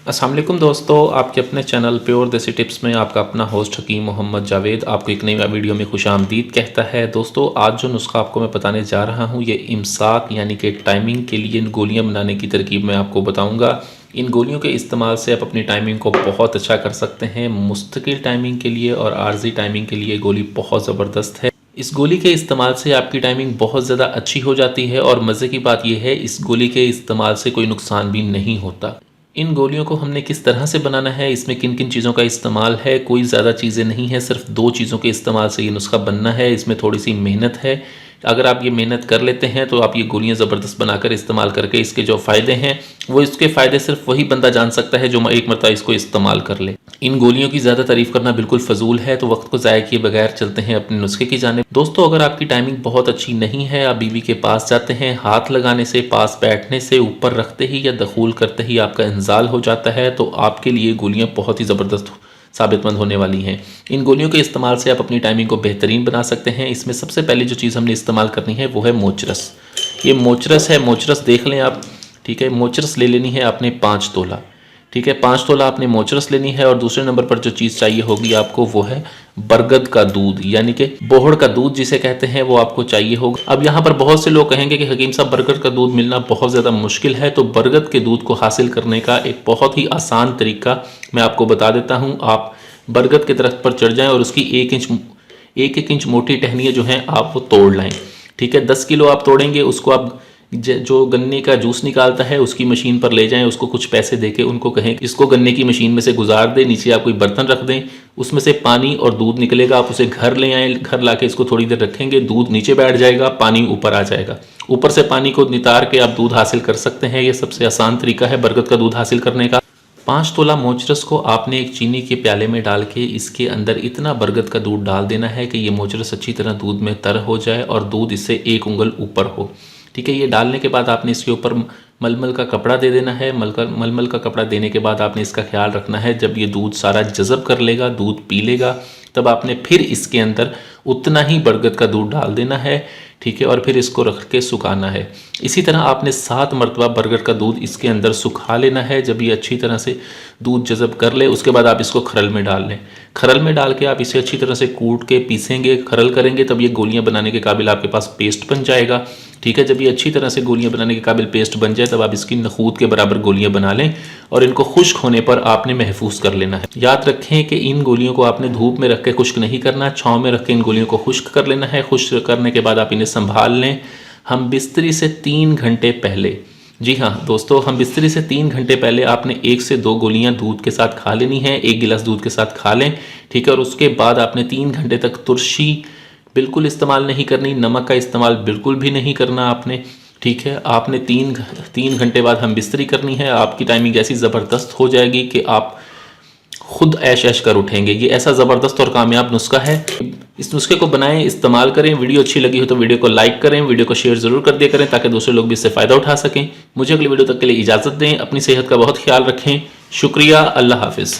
अस्सलाम वालेकुम दोस्तों, आपके अपने चैनल प्योर देसी टिप्स में आपका अपना होस्ट हकीम मोहम्मद जावेद आपको एक नई वीडियो में खुशामदीद कहता है। दोस्तों, आज जो नुस्खा आपको मैं बताने जा रहा हूँ ये इमसाक यानी कि टाइमिंग के लिए इन गोलियाँ बनाने की तरकीब मैं आपको बताऊँगा। इन गोलियों के इस्तेमाल से आप अपनी टाइमिंग को बहुत अच्छा कर सकते हैं। मुस्तकिल टाइमिंग के लिए और आर्जी टाइमिंग के लिए गोली बहुत ज़बरदस्त है। इस गोली के इस्तेमाल से आपकी टाइमिंग बहुत ज़्यादा अच्छी हो जाती है और मज़े की बात यह है इस गोली के इस्तेमाल से कोई नुकसान भी नहीं होता। इन गोलियों को हमने किस तरह से बनाना है, इसमें किन किन चीज़ों का इस्तेमाल है, कोई ज़्यादा चीज़ें नहीं है, सिर्फ 2 चीज़ों के इस्तेमाल से ये नुस्खा बनना है। इसमें थोड़ी सी मेहनत है। अगर आप ये मेहनत कर लेते हैं तो आप ये गोलियां ज़बरदस्त बनाकर इस्तेमाल करके इसके जो फ़ायदे हैं वो इसके फ़ायदे सिर्फ वही बंदा जान सकता है जो एक मरतबा इसको इस्तेमाल कर ले। इन गोलियों की ज़्यादा तारीफ़ करना बिल्कुल फजूल है, तो वक्त को ज़ाया किए बगैर चलते हैं अपने नुस्खे की जानिब। दोस्तों, अगर आपकी टाइमिंग बहुत अच्छी नहीं है, आप बीवी के पास जाते हैं, हाथ लगाने से, पास बैठने से, ऊपर रखते ही या दखूल करते ही आपका इंजाल हो जाता है, तो आपके लिए गोलियाँ बहुत ही ज़बरदस्त साबितमंद होने वाली हैं। इन गोलियों के इस्तेमाल से आप अपनी टाइमिंग को बेहतरीन बना सकते हैं। इसमें सबसे पहले जो चीज़ हमने इस्तेमाल करनी है वो है मोचरस। ये मोचरस है, मोचरस देख लें आप, ठीक है। मोचरस ले लेनी है आपने 5 तोला, ठीक है। 5 तोला आपने मोचरस लेनी है। और दूसरे नंबर पर जो चीज़ चाहिए होगी आपको वो है बरगद का दूध, यानी कि बोहड़ का दूध जिसे कहते हैं, वो आपको चाहिए होगा। अब यहाँ पर बहुत से लोग कहेंगे कि हकीम साहब बरगद का दूध मिलना बहुत ज़्यादा मुश्किल है, तो बरगद के दूध को हासिल करने का एक बहुत ही आसान तरीका मैं आपको बता देता हूँ। आप बरगद के दरख्त पर चढ़ जाएँ और उसकी एक इंच मोटी टहनियाँ जो हैं आप वो तोड़ लाएँ, ठीक है। 10 किलो आप तोड़ेंगे, उसको आप जो गन्ने का जूस निकालता है उसकी मशीन पर ले जाएं, उसको कुछ पैसे देके उनको कहें इसको गन्ने की मशीन में से गुजार दें। नीचे आप कोई बर्तन रख दें, उसमें से पानी और दूध निकलेगा। आप उसे घर ले आएँ, घर लाके इसको थोड़ी देर रखेंगे, दूध नीचे बैठ जाएगा, पानी ऊपर आ जाएगा। ऊपर से पानी को नितार के आप दूध हासिल कर सकते हैं। ये सबसे आसान तरीका है बरगद का दूध हासिल करने का। 5 तोला मोचरस को आपने एक चीनी के प्याले में डाल के इसके अंदर इतना बरगद का दूध डाल देना है कि ये मोचरस अच्छी तरह दूध में तर हो जाए और दूध इससे 1 उंगल ऊपर हो, ठीक है। ये डालने के बाद आपने इसके ऊपर मलमल का कपड़ा दे देना है। मलमल का कपड़ा देने के बाद आपने इसका ख्याल रखना है जब ये दूध सारा जज़ब कर लेगा, दूध पी लेगा, तब आपने फिर इसके अंदर उतना ही बरगद का दूध डाल देना है, ठीक है। और फिर इसको रख के सुखाना है। इसी तरह आपने 7 मरतबा बरगद का दूध इसके अंदर सुखा लेना है। जब ये अच्छी तरह से दूध जज़ब कर ले उसके बाद आप इसको खरल में डाल लें। खरल में डाल के आप इसे अच्छी तरह से कूट के पीसेंगे, खरल करेंगे, तब ये गोलियां बनाने के काबिल आपके पास पेस्ट बन जाएगा, ठीक है। जब ये अच्छी तरह से गोलियां बनाने के काबिल पेस्ट बन जाए तब आप इसकी नखूद के बराबर गोलियां बना लें और इनको खुश्क होने पर आपने महफूज कर लेना है। याद रखें कि इन गोलियों को आपने धूप में रख के खुश्क नहीं करना, छाँव में रख के इन गोलियों को खुश्क कर लेना है। खुश्क करने के बाद आप इन्हें संभाल लें। हम बिस्तरी से 3 घंटे पहले, जी हाँ दोस्तों, हम बिस्तरी से 3 घंटे पहले आपने 1 से 2 गोलियां दूध के साथ खा लेनी है। 1 गिलास दूध के साथ खा लें, ठीक है। और उसके बाद आपने 3 घंटे तक तुरशी बिल्कुल इस्तेमाल नहीं करनी, नमक का इस्तेमाल बिल्कुल भी नहीं करना आपने, ठीक है। आपने 3 घंटे बाद हम बिस्तरी करनी है। आपकी टाइमिंग ऐसी ज़बरदस्त हो जाएगी कि आप खुद ऐश ऐश कर उठेंगे। ये ऐसा ज़बरदस्त और कामयाब नुस्खा है। इस नुस्खे को बनाएं, इस्तेमाल करें। वीडियो अच्छी लगी हो तो वीडियो को लाइक करें, वीडियो को शेयर ज़रूर कर दिया करें ताकि दूसरे लोग भी इससे फ़ायदा उठा सकें। मुझे अगली वीडियो तक के लिए इजाज़त दें। अपनी सेहत का बहुत ख्याल रखें। शुक्रिया। अल्लाह हाफिज़।